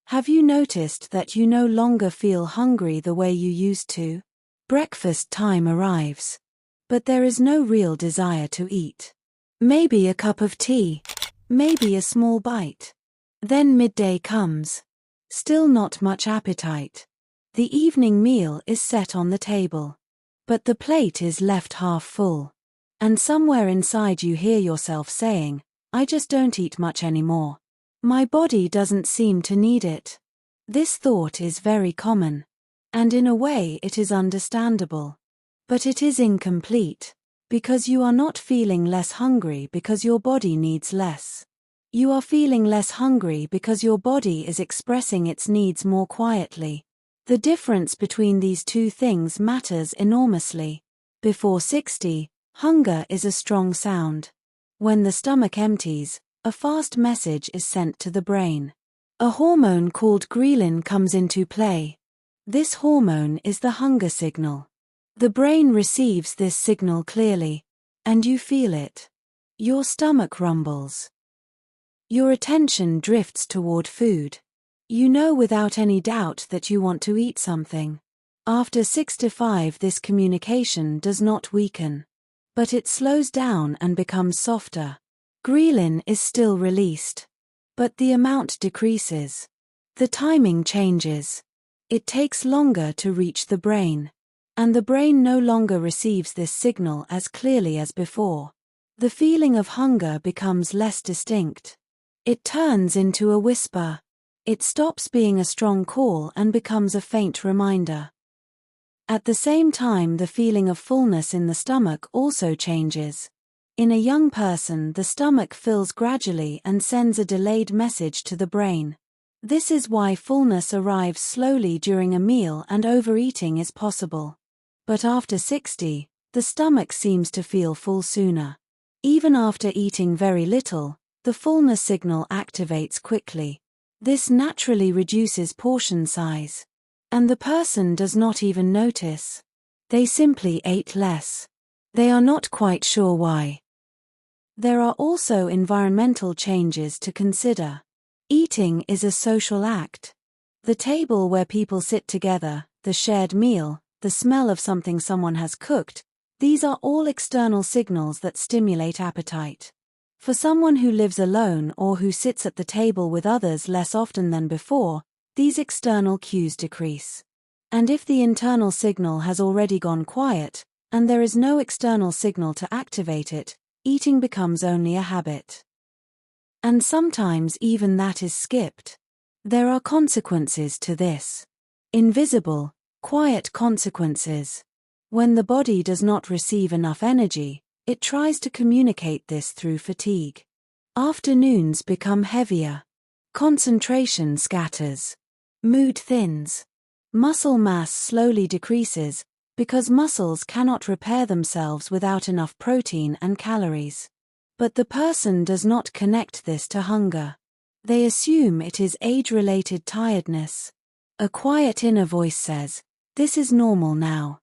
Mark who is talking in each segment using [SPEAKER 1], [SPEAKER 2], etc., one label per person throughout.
[SPEAKER 1] Have you noticed that you no longer feel hungry the way you used to? Breakfast time arrives, but there is no real desire to eat. Maybe a cup of tea, maybe a small bite. Then midday comes. Still not much appetite. The evening meal is set on the table, but the plate is left half full. And somewhere inside you hear yourself saying, I just don't eat much anymore. My body doesn't seem to need it. This thought is very common. And in a way it is understandable. But it is incomplete, because you are not feeling less hungry because your body needs less. You are feeling less hungry because your body is expressing its needs more quietly. The difference between these two things matters enormously. Before 60, hunger is a strong sound. When the stomach empties, a fast message is sent to the brain. A hormone called ghrelin comes into play. This hormone is the hunger signal. The brain receives this signal clearly, and you feel it. Your stomach rumbles. Your attention drifts toward food. You know without any doubt that you want to eat something. After 65, this communication does not weaken, but it slows down and becomes softer. Ghrelin is still released, but the amount decreases. The timing changes. It takes longer to reach the brain, and the brain no longer receives this signal as clearly as before. The feeling of hunger becomes less distinct. It turns into a whisper. It stops being a strong call and becomes a faint reminder. At the same time, the feeling of fullness in the stomach also changes. In a young person, the stomach fills gradually and sends a delayed message to the brain. This is why fullness arrives slowly during a meal and overeating is possible. But after 60, the stomach seems to feel full sooner. Even after eating very little, the fullness signal activates quickly. This naturally reduces portion size. And the person does not even notice. They simply ate less. They are not quite sure why. There are also environmental changes to consider. Eating is a social act. The table where people sit together, the shared meal, the smell of something someone has cooked, these are all external signals that stimulate appetite. For someone who lives alone or who sits at the table with others less often than before, these external cues decrease. And if the internal signal has already gone quiet, and there is no external signal to activate it, eating becomes only a habit. And sometimes even that is skipped. There are consequences to this. Invisible, quiet consequences. When the body does not receive enough energy, it tries to communicate this through fatigue. Afternoons become heavier. Concentration scatters. Mood thins. Muscle mass slowly decreases, because muscles cannot repair themselves without enough protein and calories. But the person does not connect this to hunger. They assume it is age-related tiredness. A quiet inner voice says, "This is normal now.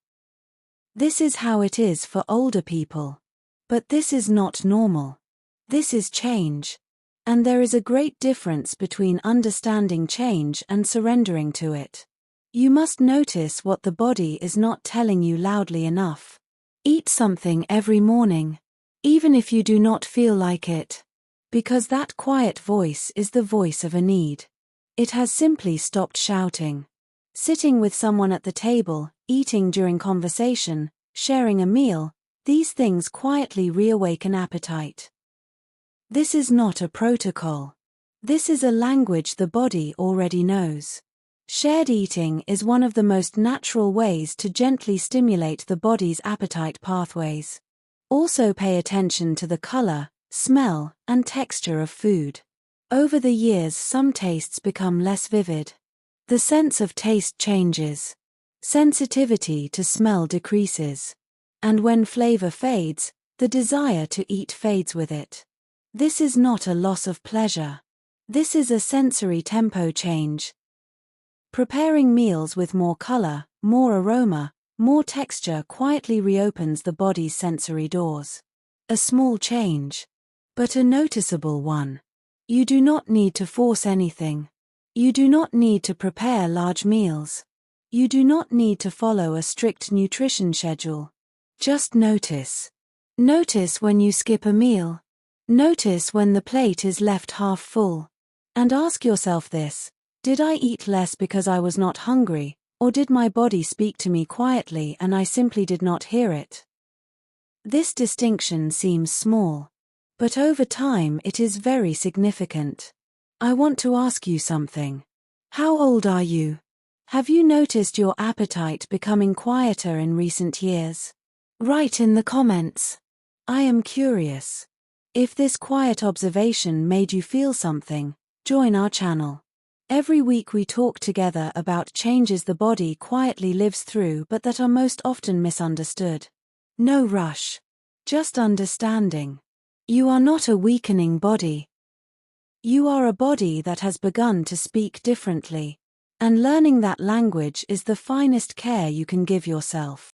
[SPEAKER 1] This is how it is for older people." But this is not normal. This is change. And there is a great difference between understanding change and surrendering to it. You must notice what the body is not telling you loudly enough. Eat something every morning, even if you do not feel like it. Because that quiet voice is the voice of a need. It has simply stopped shouting. Sitting with someone at the table, eating during conversation, sharing a meal, these things quietly reawaken appetite. This is not a protocol. This is a language the body already knows. Shared eating is one of the most natural ways to gently stimulate the body's appetite pathways. Also pay attention to the color, smell, and texture of food. Over the years, some tastes become less vivid. The sense of taste changes. Sensitivity to smell decreases. And when flavor fades, the desire to eat fades with it. This is not a loss of pleasure. This is a sensory tempo change. Preparing meals with more color, more aroma, more texture quietly reopens the body's sensory doors. A small change, but a noticeable one. You do not need to force anything. You do not need to prepare large meals. You do not need to follow a strict nutrition schedule. Just notice. Notice when you skip a meal. Notice when the plate is left half full. And ask yourself this: did I eat less because I was not hungry, or did my body speak to me quietly and I simply did not hear it? This distinction seems small, but over time it is very significant. I want to ask you something. How old are you? Have you noticed your appetite becoming quieter in recent years? Write in the comments. I am curious. If this quiet observation made you feel something, join our channel. Every week we talk together about changes the body quietly lives through but that are most often misunderstood. No rush. Just understanding. You are not a weakening body. You are a body that has begun to speak differently. And learning that language is the finest care you can give yourself.